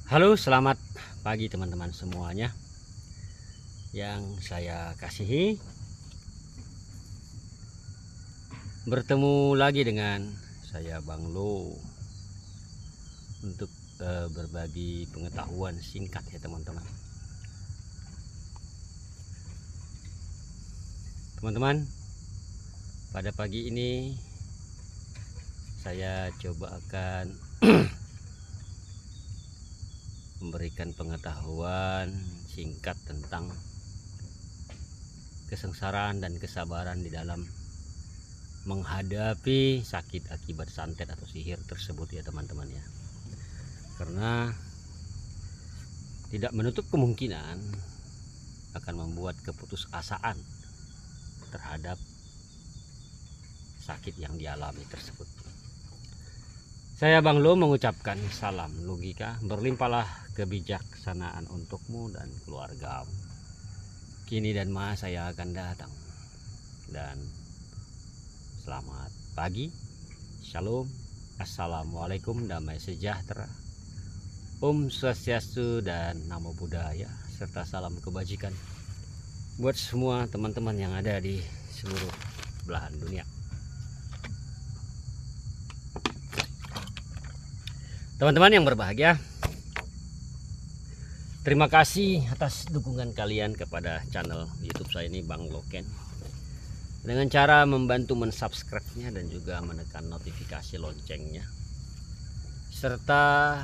Halo, selamat pagi teman-teman semuanya yang saya kasihi. Bertemu lagi dengan saya Bang Lo untuk berbagi pengetahuan singkat ya teman-teman. Teman-teman, pada pagi ini saya coba akan memberikan pengetahuan singkat tentang kesengsaraan dan kesabaran di dalam menghadapi sakit akibat santet atau sihir tersebut ya teman-teman ya. Karena tidak menutup kemungkinan akan membuat keputusasaan terhadap sakit yang dialami tersebut. Saya Bang Lo mengucapkan salam logika, berlimpahlah kebijaksanaan untukmu dan keluargamu. Kini dan masa yang akan datang. Dan selamat pagi, shalom, assalamualaikum, damai sejahtera, Om Swastiastu dan Namo Buddhaya, serta salam kebajikan buat semua teman-teman yang ada di seluruh belahan dunia. Teman-teman yang berbahagia, terima kasih atas dukungan kalian kepada channel YouTube saya ini, Bang Loken, dengan cara membantu mensubscribe-nya dan juga menekan notifikasi loncengnya, serta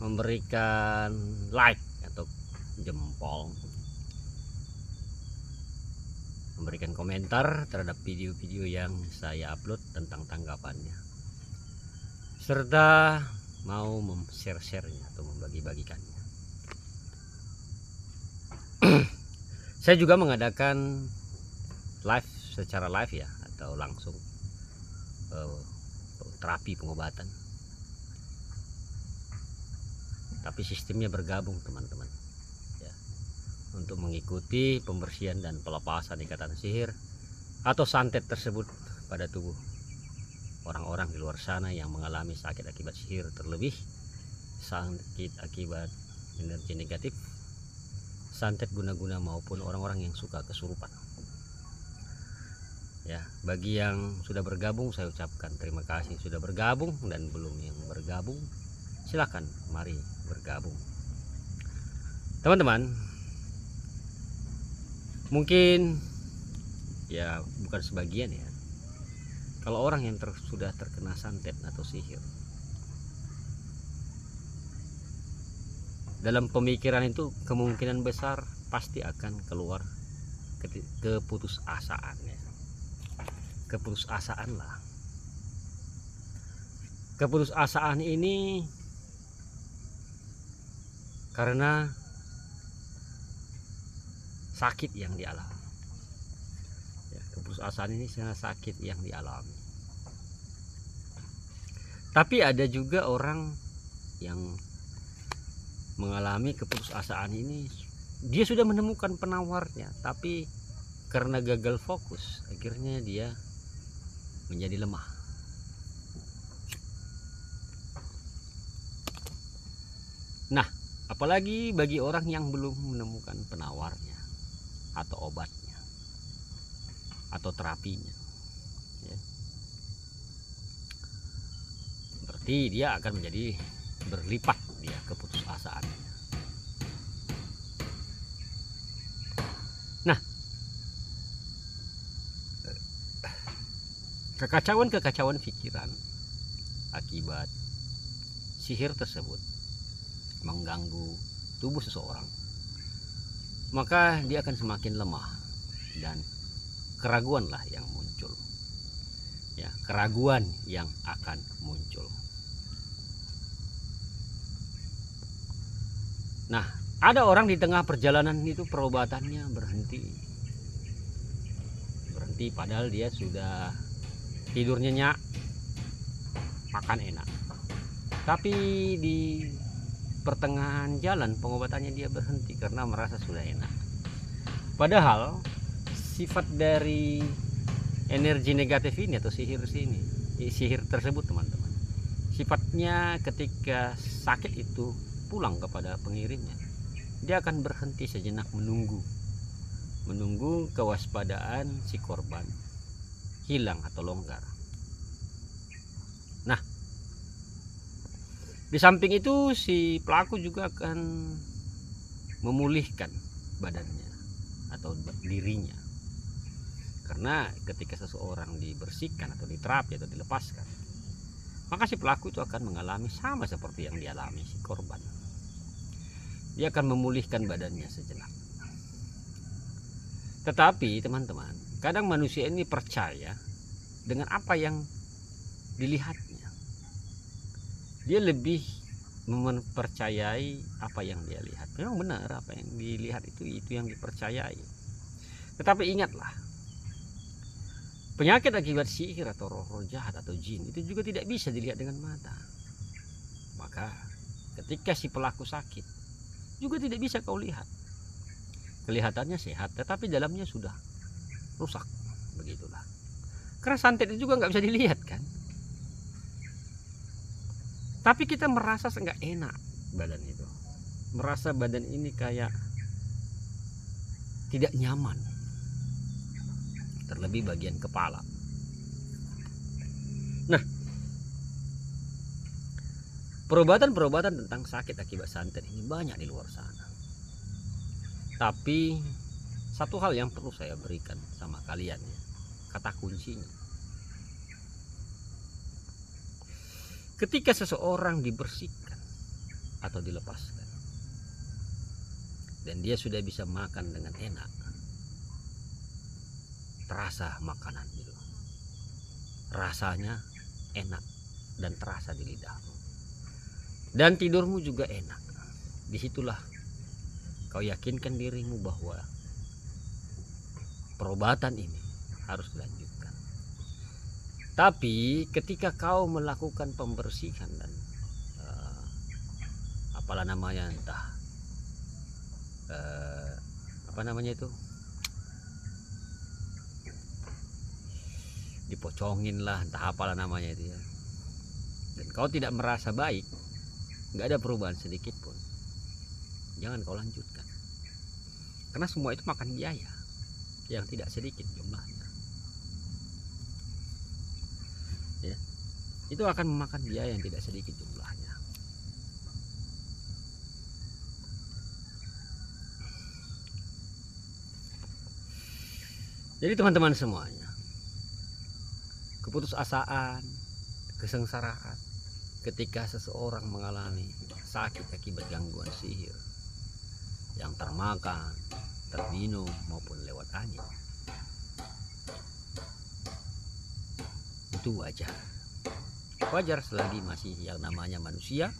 memberikan like atau jempol, memberikan komentar terhadap video-video yang saya upload tentang tanggapannya, serta mau share-nya atau membagi-bagikannya. Saya juga mengadakan live secara live ya, atau langsung terapi pengobatan, tapi sistemnya bergabung teman-teman ya, untuk mengikuti pembersihan dan pelepasan ikatan sihir atau santet tersebut pada tubuh orang-orang di luar sana yang mengalami sakit akibat sihir, terlebih sakit akibat energi negatif, santet guna-guna, maupun orang-orang yang suka kesurupan. Ya, bagi yang sudah bergabung saya ucapkan terima kasih sudah bergabung, dan belum yang bergabung silakan mari bergabung. Teman-teman, mungkin ya bukan sebagian ya, kalau orang yang sudah terkena santet atau sihir, dalam pemikiran itu kemungkinan besar pasti akan keluar keputusasaan ya. Keputusasaan lah. Keputusasaan ini karena sakit yang dialami. Keputusasaan ini sangat sakit yang dialami. Tapi ada juga orang yang mengalami keputusasaan ini, dia sudah menemukan penawarnya, tapi karena gagal fokus akhirnya dia menjadi lemah. Nah, apalagi bagi orang yang belum menemukan penawarnya atau obatnya atau terapinya ya, berarti dia akan menjadi berlipat dia keputusasaannya. Nah, kekacauan pikiran akibat sihir tersebut mengganggu tubuh seseorang, maka dia akan semakin lemah dan keraguanlah yang muncul ya, keraguan yang akan muncul. Nah, ada orang di tengah perjalanan itu perobatannya berhenti padahal dia sudah tidur nyenyak, makan enak, tapi di pertengahan jalan pengobatannya dia berhenti karena merasa sudah enak. Padahal sifat dari energi negatif ini atau sihir tersebut teman-teman, sifat Sakitnya ketika sakit itu pulang kepada pengirimnya, dia akan berhenti sejenak menunggu kewaspadaan si korban hilang atau longgar. Nah, di samping itu si pelaku juga akan memulihkan badannya atau dirinya, karena ketika seseorang dibersihkan atau diterapi atau dilepaskan, maka si pelaku itu akan mengalami sama seperti yang dialami si korban. Dia akan memulihkan badannya sejenak. Tetapi teman-teman, kadang manusia ini percaya dengan apa yang dilihatnya. Dia lebih mempercayai apa yang dia lihat. Memang benar, apa yang dilihat itu yang dipercayai. Tetapi ingatlah, penyakit akibat sihir atau roh-roh jahat atau jin itu juga tidak bisa dilihat dengan mata. Maka ketika si pelaku sakit juga tidak bisa kau lihat. Kelihatannya sehat, tetapi dalamnya sudah rusak. Begitulah. Karena santet itu juga nggak bisa dilihat kan. Tapi kita merasa nggak enak badan itu. Merasa badan ini kayak tidak nyaman. Terlebih bagian kepala. Nah, perobatan-perobatan tentang sakit akibat santet ini banyak di luar sana. Tapi satu hal yang perlu saya berikan sama kalian ya, kata kuncinya. Ketika seseorang dibersihkan atau dilepaskan dan dia sudah bisa makan dengan enak, terasa makanan itu, rasanya enak dan terasa di lidahmu, dan tidurmu juga enak. Disitulah kau yakinkan dirimu bahwa perobatan ini harus dilanjutkan. Tapi ketika kau melakukan pembersihan dan apalah namanya, entah apa namanya itu, dipocongin lah, entah apalah namanya itu ya, dan kau tidak merasa baik, nggak ada perubahan sedikit pun, jangan kau lanjutkan, karena semua itu makan biaya yang tidak sedikit jumlahnya ya. Itu akan memakan biaya yang tidak sedikit jumlahnya. Jadi teman-teman semuanya, keputusasaan, kesengsaraan ketika seseorang mengalami sakit akibat gangguan sihir yang termakan, terminum maupun lewat angin, itu wajar. Wajar selagi masih yang namanya manusia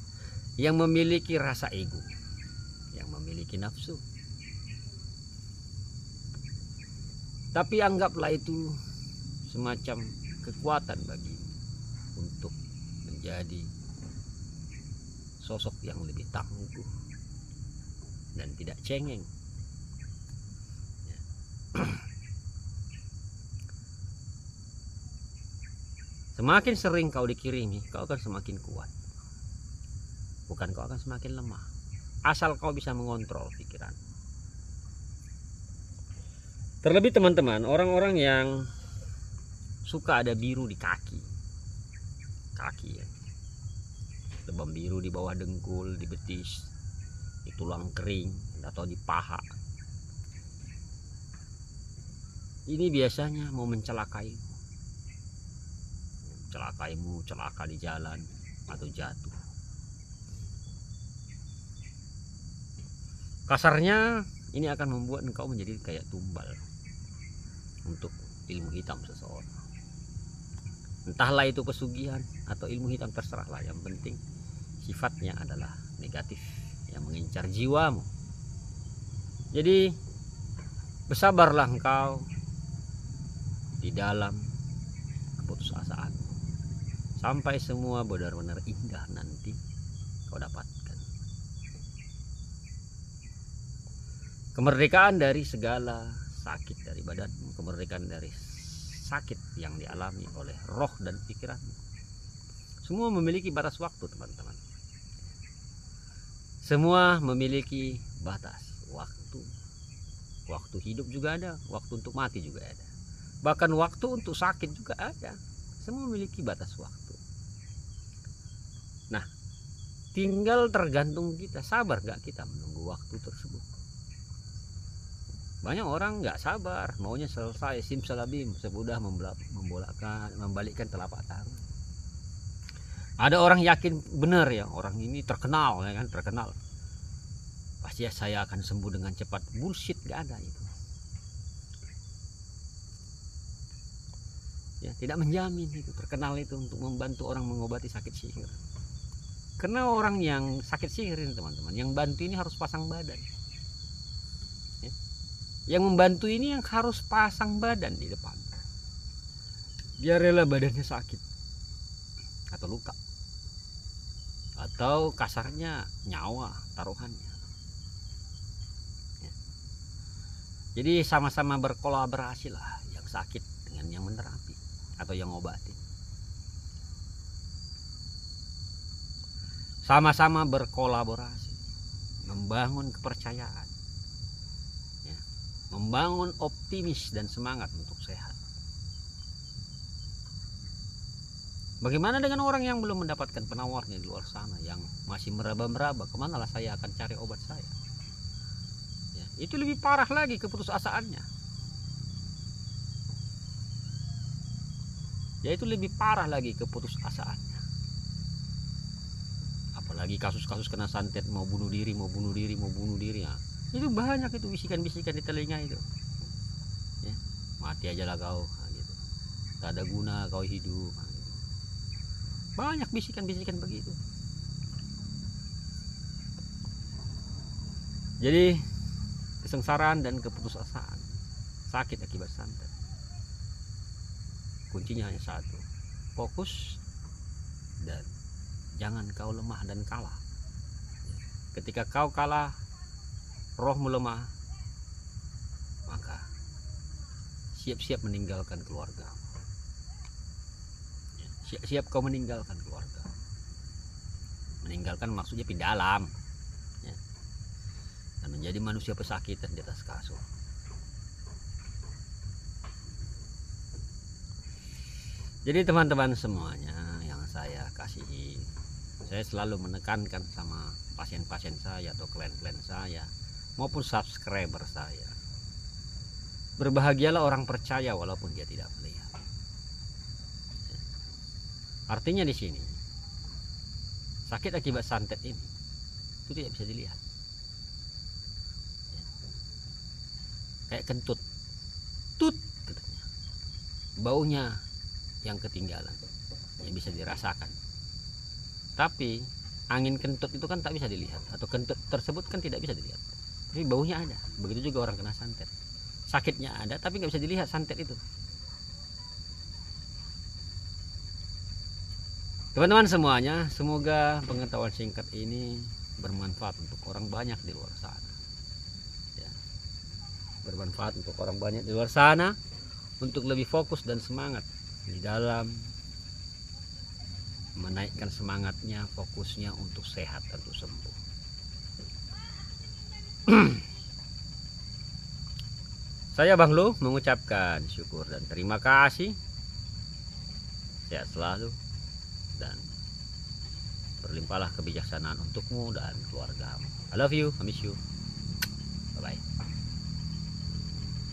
yang memiliki rasa ego, yang memiliki nafsu. Tapi anggaplah itu semacam kekuatan bagimu untuk menjadi sosok yang lebih tangguh dan tidak cengeng. Semakin sering kau dikirimi, kau akan semakin kuat. Bukan kau akan semakin lemah. Asal kau bisa mengontrol pikiran. Terlebih teman-teman, orang-orang yang suka ada biru di kaki ya, lebam biru di bawah dengkul, di betis, di tulang kering atau di paha, ini biasanya mau mencelakaimu, celaka di jalan atau jatuh. Kasarnya ini akan membuat engkau menjadi kayak tumbal untuk ilmu hitam seseorang. Entahlah itu pesugihan atau ilmu hitam, terserahlah, yang penting sifatnya adalah negatif yang mengincar jiwamu. Jadi bersabarlah engkau di dalam keputusasaan sampai semua benar-benar indah nanti kau dapatkan. Kemerdekaan dari segala sakit dari badanmu, kemerdekaan dari sakit yang dialami oleh roh dan pikiranmu, Semua memiliki batas waktu, teman-teman. Semua memiliki batas waktu. Waktu hidup juga ada, waktu untuk mati juga ada. Bahkan waktu untuk sakit juga ada. Semua memiliki batas waktu. Nah, tinggal tergantung kita, sabar gak kita menunggu waktu tersebut. Banyak orang nggak sabar, maunya selesai simsalabim, semudah membalikkan telapak tangan. Ada orang yakin benar ya, orang ini terkenal ya kan, terkenal. Pasti ya saya akan sembuh dengan cepat. Bullshit, gak ada itu. Ya, tidak menjamin itu terkenal itu untuk membantu orang mengobati sakit sihir. Karena orang yang sakit sihir ini, teman-teman, yang bantu ini harus pasang badan. Ya. Yang membantu ini yang harus pasang badan di depan. Dia rela badannya sakit atau luka, atau kasarnya nyawa taruhannya. Ya. Jadi sama-sama berkolaborasi lah, yang sakit dengan yang menerapi atau yang ngobati. Sama-sama berkolaborasi, membangun kepercayaan, ya, membangun optimis dan semangat untuk sehat. Bagaimana dengan orang yang belum mendapatkan penawarnya di luar sana, yang masih meraba-meraba, kemanalah saya akan cari obat saya? Ya, itu lebih parah lagi keputusasaannya. Ya, itu lebih parah lagi keputusasaannya. Apalagi kasus-kasus kena santet, mau bunuh diri ya. Itu banyak itu bisikan-bisikan di telinga itu. Ya, mati aja lah kau, gitu. Tak ada guna kau hidup. Banyak bisikan-bisikan begitu. Jadi kesengsaraan dan keputusasaan, sakit akibat santet, kuncinya hanya satu: fokus dan jangan kau lemah dan kalah. Ketika kau kalah, rohmu lemah, maka siap-siap meninggalkan keluarga. Siap-siap kau meninggalkan keluarga. Meninggalkan maksudnya pindah alam, ya, dan menjadi manusia pesakitan di atas kasur. Jadi teman-teman semuanya yang saya kasihi, saya selalu menekankan sama pasien-pasien saya atau klien-klien saya maupun subscriber saya, berbahagialah orang percaya walaupun dia tidak melihat. Artinya di sini sakit akibat santet ini itu tidak bisa dilihat. Kayak kentut, tut katanya, baunya yang ketinggalan yang bisa dirasakan. Tapi angin kentut itu kan tak bisa dilihat, atau kentut tersebut kan tidak bisa dilihat, tapi baunya ada. Begitu juga orang kena santet, sakitnya ada tapi nggak bisa dilihat santet itu. Teman-teman semuanya, semoga pengetahuan singkat ini bermanfaat untuk orang banyak di luar sana. Ya, bermanfaat untuk orang banyak di luar sana untuk lebih fokus dan semangat di dalam menaikkan semangatnya, fokusnya untuk sehat dan untuk sembuh. Saya Bang Lu mengucapkan syukur dan terima kasih. Sehat selalu dan berlimpahlah kebijaksanaan untukmu dan keluargamu. I love you, I miss you.